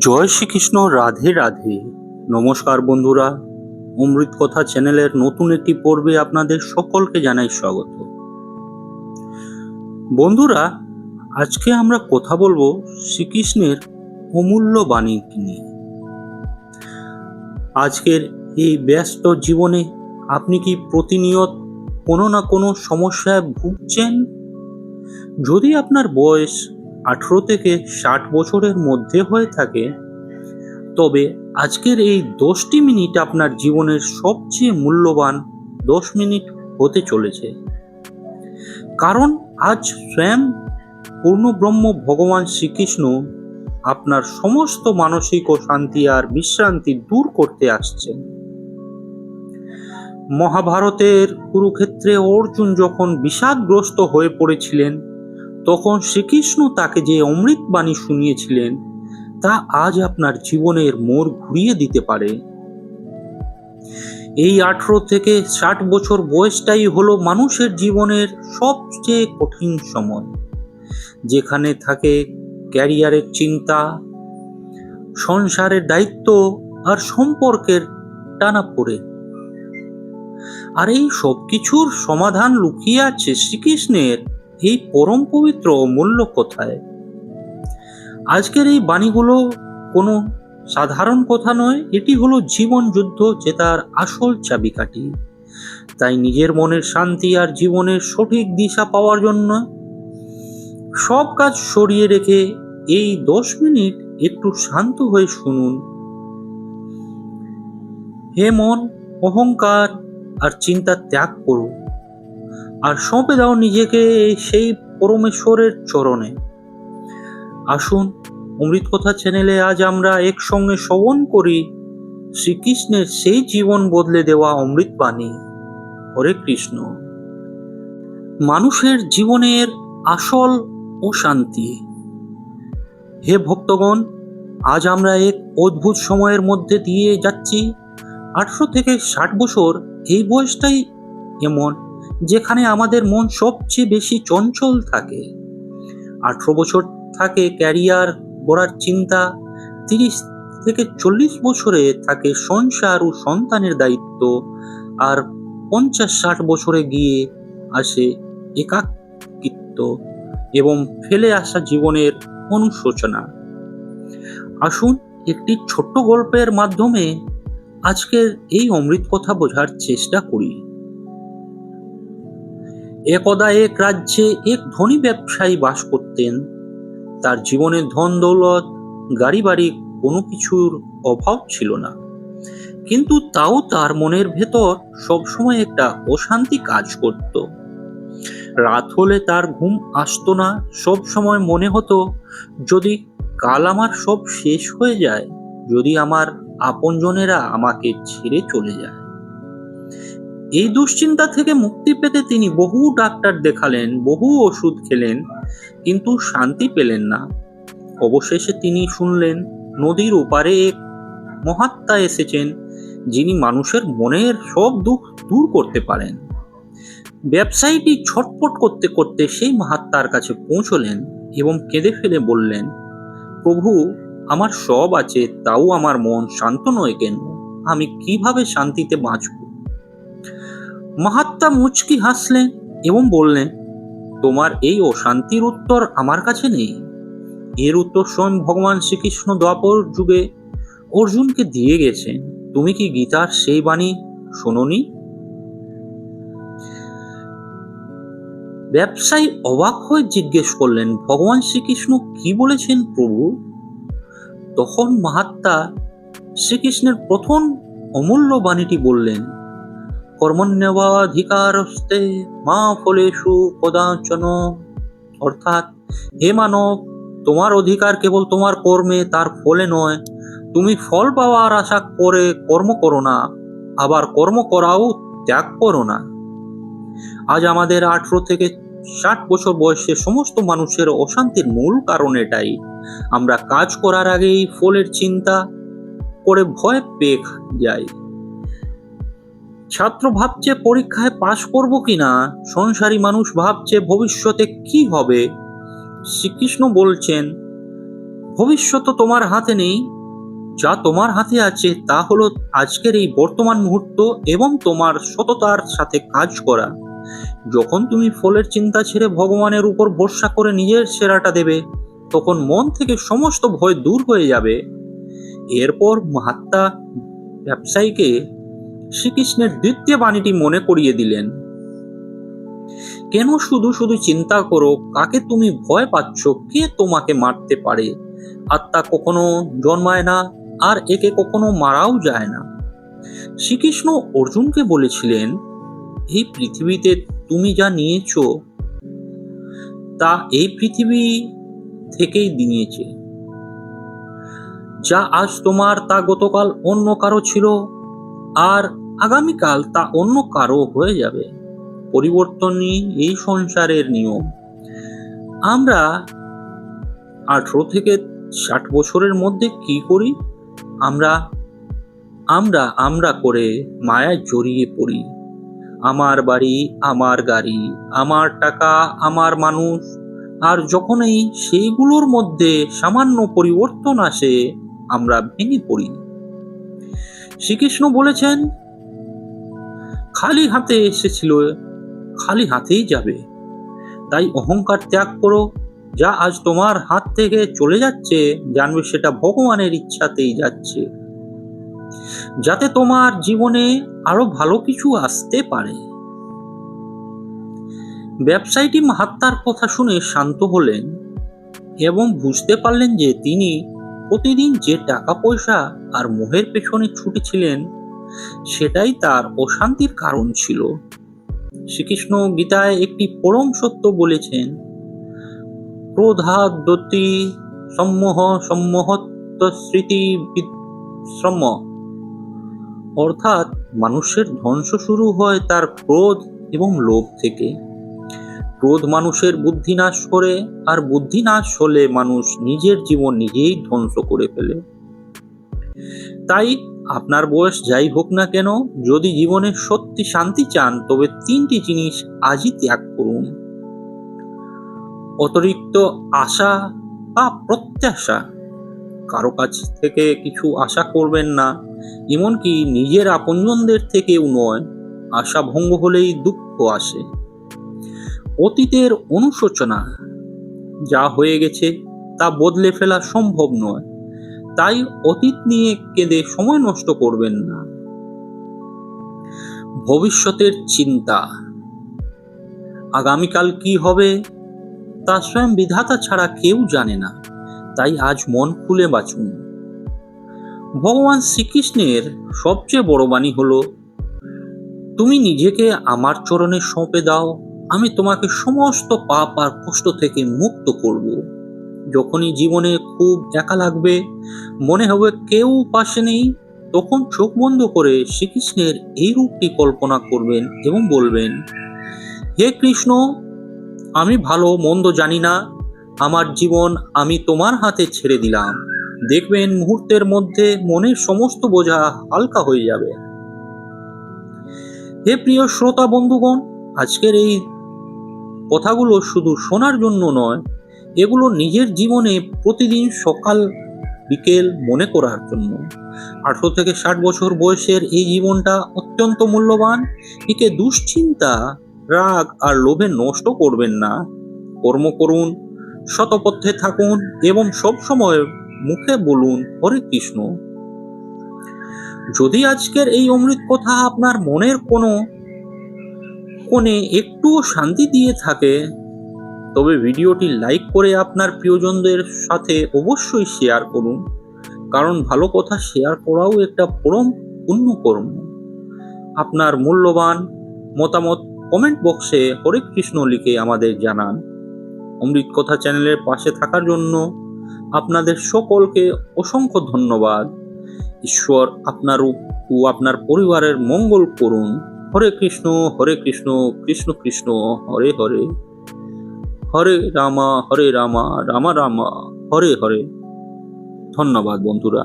জয় শ্রীকৃষ্ণ, রাধে রাধে। নমস্কার বন্ধুরা, অমৃত কথা চ্যানেলের নতুন একটি পর্বে আপনাদের সকলকে জানাই স্বাগত। বন্ধুরা, আজকে আমরা কথা বলবো শ্রীকৃষ্ণের অমূল্য বাণী নিয়ে। আজকের এই ব্যস্ত জীবনে আপনি কি প্রতিনিয়ত কোনো না কোনো সমস্যায় ভুগছেন? যদি আপনার বয়স 18 থেকে 60 বছরের মধ্যে হয়ে থাকে, তবে আজকের এই 10টি মিনিট আপনার জীবনের সবচেয়ে মূল্যবান 10 মিনিট হতে চলেছে। কারণ আজ স্বয়ং পূর্ণব্রহ্ম ভগবান শ্রীকৃষ্ণ আপনার সমস্ত মানসিক অশান্তি আর বিশ্রান্তি দূর করতে আসছেন। মহাভারতের কুরুক্ষেত্রে অর্জুন যখন বিষাদগ্রস্ত হয়ে পড়েছিলেন, তখন শ্রীকৃষ্ণ তাকে যে অমৃত বাণী শুনিয়েছিলেন, তা আজ আপনার জীবনের মোড় ঘুরিয়ে দিতে পারে। এই 18 থেকে 60 বছর বয়সটাই হলো মানুষের জীবনের সবচেয়ে কঠিন সময়, যেখানে থাকে ক্যারিয়ারের চিন্তা, সংসারের দায়িত্ব আর সম্পর্কের টানাপোড়েন। আর এই সব কিছুর সমাধান লুকিয়ে আছে শ্রীকৃষ্ণের এই পরম পবিত্র অমূল্য কথায়। আজকের এই বাণীগুলো কোনো সাধারণ কথা নয়, এটি হলো জীবন যুদ্ধ জেতার আসল চাবিকাঠি। তাই নিজের মনের শান্তি আর জীবনের সঠিক দিশা পাওয়ার জন্য সব কাজ সরিয়ে রেখে এই 10 মিনিট একটু শান্ত হয়ে শুনুন। হে মন, অহংকার আর চিন্তা ত্যাগ করো আর সঁপে দাও নিজেকে সেই পরমেশ্বরের চরণে। আসুন, অমৃত কথা চ্যানেলে আজ আমরা একসঙ্গে শ্রবণ করি শ্রীকৃষ্ণের সেই জীবন বদলে দেওয়া অমৃত বাণী। হরে কৃষ্ণ। মানুষের জীবনের আসল অশান্তি। হে ভক্তগণ, আজ আমরা এক অদ্ভুত সময়ের মধ্যে দিয়ে যাচ্ছি। 18 থেকে 60 বছর এই বয়সটাই এমন যেখানে আমাদের মন সবচেয়ে বেশি চঞ্চল থাকে। 18 বছর থাকে ক্যারিয়ার গড়ার চিন্তা, 30 থেকে 40 বছরে থাকে সংসার ও সন্তানের দায়িত্ব, আর 50-60 বছরে গিয়ে আসে একাকিত্ব এবং ফেলে আসা জীবনের অনুশোচনা। আসুন, একটি ছোট্ট গল্পের মাধ্যমে আজকের এই অমৃত কথা বোঝার চেষ্টা করি। একদা এক রাজ্যে এক ধনী ব্যবসায়ী বাস করতেন। তার জীবনে ধন দৌলত, গাড়ি বাড়ি কোনো কিছুর অভাব ছিল না, কিন্তু তাও তার মনের ভেতর সবসময় একটা অশান্তি কাজ করত। রাত হলে তার ঘুম আসতো না, সব সময় মনে হতো যদি কাল আমার সব শেষ হয়ে যায়, যদি আমার আপনজনেরা আমাকে ছেড়ে চলে যায়। এই দুশ্চিন্তা থেকে মুক্তি পেতে তিনি বহু ডাক্তার দেখালেন, বহু ওষুধ খেলেন, কিন্তু শান্তি পেলেন না। অবশেষে তিনি শুনলেন নদীর ওপারে এক মহাত্মা এসেছেন, যিনি মানুষের মনের সব দুঃখ দূর করতে পারেন। ব্যবসায়ীটি ছটফট করতে করতে সেই মহাত্মার কাছে পৌঁছলেন এবং কেঁদে ফেলে বললেন, প্রভু, আমার সব আছে, তাও আমার মন শান্ত নয় কেন? আমি কিভাবে শান্তিতে বাঁচব? মহাত্মা মুচকি হাসলেন এবং বললেন, তোমার এই অশান্তির উত্তর আমার কাছে নেই। এর উত্তর স্বয়ং ভগবান শ্রীকৃষ্ণ দ্বাপর যুগে অর্জুনকে দিয়ে গেছেন। তুমি কি গীতার সেই বাণী শোনোনি? ব্যবসায়ী অবাক হয়ে জিজ্ঞেস করলেন, ভগবান শ্রীকৃষ্ণ কি বলেছেন প্রভু? তখন মহাত্মা শ্রীকৃষ্ণের প্রথম অমূল্য বাণীটি বললেন, কর্মণ্যেবাধিকারস্তে মা ফলেষু কদাচন। অর্থাৎ, হে মানব, তোমার অধিকার কেবল তোমার কর্মে, তার ফলে নয়। তুমি ফল পাওয়ার আশা করে কর্ম করো না, আবার কর্ম করাও ত্যাগ করো না। আজ আমাদের 18 থেকে 60 বছর বয়সে সমস্ত মানুষের অশান্তির মূল কারণ এটাই। আমরা কাজ করার আগেই ফলের চিন্তা করে ভয় পেয়ে যাই। ছাত্র ভাবছে পরীক্ষায় পাশ করব কিনা, সংসারী মানুষ ভাবছে ভবিষ্যতে কি হবে। শ্রীকৃষ্ণ বলছেন, ভবিষ্যৎ তোমার হাতে নেই, যা তোমার হাতে আছে তা হলো আজকের এই বর্তমান মুহূর্ত এবং তোমার সততার সাথে কাজ করা। যখন তুমি ফলের চিন্তা ছেড়ে ভগবানের উপর ভরসা করে নিজের সেরাটা দেবে, তখন মন থেকে সমস্ত ভয় দূর হয়ে যাবে। এরপর মহাত্মা ব্যবসায়ীকে শ্রীকৃষ্ণের দ্বিতীয় বাণীটি মনে করিয়ে দিলেন। কেন শুধু শুধু চিন্তা করো, কাকে তুমি ভয় পাচ্ছ, কে তোমাকে মারতে পারে? আত্মা কখনো জন্মায় না, আর একে কখনো মারাও যায় না। শ্রীকৃষ্ণ অর্জুনকে বলেছিলেন, এই পৃথিবীতে তুমি যা নিয়েছো তা এই পৃথিবী থেকেই নিয়েছে। যা আজ তোমার তা গতকাল অন্য কারো ছিল, আর আগামীকাল তা অন্য কারো হয়ে যাবে। পরিবর্তনই এই সংসারের নিয়ম। আমরা 18 থেকে 60 বছরের মধ্যে কি করি? আমরা আমরা আমরা করে মায়ায় জড়িয়ে পড়ি। আমার বাড়ি, আমার গাড়ি, আমার টাকা, আমার মানুষ। আর যখনই সেইগুলোর মধ্যে সামান্য পরিবর্তন আসে, আমরা ভেঙে পড়ি। শ্রীকৃষ্ণ বলেছেন, খালি হাতে এসেছিল, খালি হাতেই যাবে। তাই অহংকার ত্যাগ করো। যা আজ তোমার হাত থেকে চলে যাচ্ছে, জানবে সেটা ভগবানের ইচ্ছাতেই যাচ্ছে, যাতে তোমার জীবনে আরো ভালো কিছু আসতে পারে। ব্যবসায়ীটি মহাত্মার কথা শুনে শান্ত হলেন এবং বুঝতে পারলেন যে তিনি প্রতিদিন যে টাকা পয়সা আর মোহের পেছনে ছুটেছিলেন, সেটাই তার অশান্তির কারণ ছিল। শ্রীকৃষ্ণ গীতায় একটি পরম সত্য বলেছেন, ক্রোধাদ্যতি সম্মোহ সম্মোহত্বস্মৃতি বিশ্রম। অর্থাৎ মানুষের ধ্বংস শুরু হয় তার ক্রোধ এবং লোভ থেকে। ক্রোধ মানুষের বুদ্ধি নাশ করে, আর বুদ্ধি নাশ হলে মানুষ নিজের জীবন নিজেই ধ্বংস করে ফেলে। তাই আপনার বয়স যাই হোক না কেন, যদি জীবনে সত্যি শান্তি চান, তবে 3টি জিনিস আজই ত্যাগ করুন। অতিরিক্ত আশা বা প্রত্যাশা। কারো কাছ থেকে কিছু আশা করবেন না, এমনকি নিজের আপনজনদের থেকেও নয়। আশা ভঙ্গ হলেই দুঃখ আসে। অতীতের অনুশোচনা। যা হয়ে গেছে তা বদলে ফেলা সম্ভব নয়, তাই অতীত নিয়ে কেঁদে সময় নষ্ট করবেন না। ভবিষ্যতের চিন্তা। আগামীকাল কি হবে তা স্বয়ং বিধাতা ছাড়া কেউ জানে না, তাই আজ মন খুলে বাঁচুন। ভগবান শ্রীকৃষ্ণের সবচেয়ে বড় বাণী হলো, তুমি নিজেকে আমার চরণে সঁপে দাও, আমি তোমাকে সমস্ত পাপ আর কষ্ট থেকে মুক্ত করব। যখনই জীবনে খুব একা লাগবে, মনে হবে কেউ পাশে নেই, তখন চোখ বন্ধ করে শ্রীকৃষ্ণের এই রূপটি কল্পনা করবেন এবং বলবেন, হে কৃষ্ণ, আমি ভালো মন্দ জানি না, আমার জীবন আমি তোমার হাতে ছেড়ে দিলাম। দেখবেন মুহূর্তের মধ্যে মনের সমস্ত বোঝা হালকা হয়ে যাবে। হে প্রিয় শ্রোতা বন্ধুগণ, আজকের এই কথাগুলো শুধু শোনার জন্য নয়, এগুলো নিজের জীবনে প্রতিদিন সকাল বিকেল মনে করার জন্য। 18 থেকে 60 বছর বয়সের এই জীবনটা অত্যন্ত মূল্যবান। একে দুশ্চিন্তা, রাগ আর লোভে নষ্ট করবেন না। কর্ম করুন, শতপথে থাকুন এবং সবসময় মুখে বলুন হরে কৃষ্ণ। যদি আজকের এই অমৃত কথা আপনার মনের কোনো কোণে একটুও শান্তি দিয়ে থাকে, তবে ভিডিওটি লাইক করে আপনার প্রিয়জনদের সাথে অবশ্যই শেয়ার করুন, কারণ ভালো কথা শেয়ার করাও একটা পরম পুণ্য কর্ম। আপনার মূল্যবান মতামত কমেন্ট বক্সে হরে কৃষ্ণ লিখে আমাদের জানান। অমৃত কথা চ্যানেলের পাশে থাকার জন্য আপনাদের সকলকে অসংখ্য ধন্যবাদ। ঈশ্বর আপনার ও আপনার পরিবারের মঙ্গল করুন। হরে কৃষ্ণ কৃষ্ণ কৃষ্ণ হরে হরে, হরে রামা রামা রামা হরে হরে। ধন্যবাদ বন্ধুরা।